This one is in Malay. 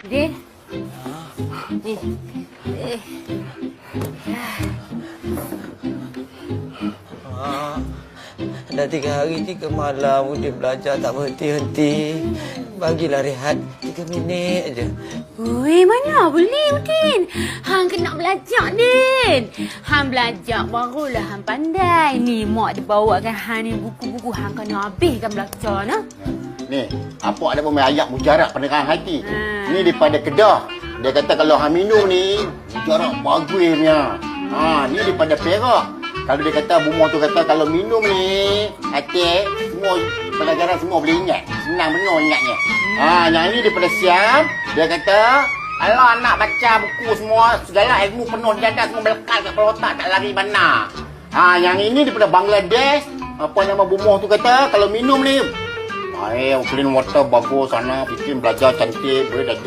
Udin. Ni. Dah 3 hari 3 malam Udin belajar tak berhenti-henti. Bagilah rehat 3 minit aja. Ui, mana boleh Udin? Hang kena belajar, Din. Hang belajar barulah hang pandai. Ni mak dia bawakan hang ni buku-buku hang kena habiskan belajar nah. Ni, apa ada pun ayat mujarab penerangan hati. Ni daripada Kedah. Dia kata kalau hang minum ni, mujarab bagusnya. Ni daripada Perak. Kalau dia kata bumah tu kata kalau minum ni, hati semua pelajaran semua boleh ingat. Senang benar ingatnya. Yang ini daripada Siam, dia kata alah nak baca buku semua, segala ilmu penuh dada semua melekat kat kepala otak, tak lari mana. Yang ini daripada Bangladesh, apa nama bumah tu kata kalau minum ni, clean water bagus sana, bikin belajar cantik, boleh dah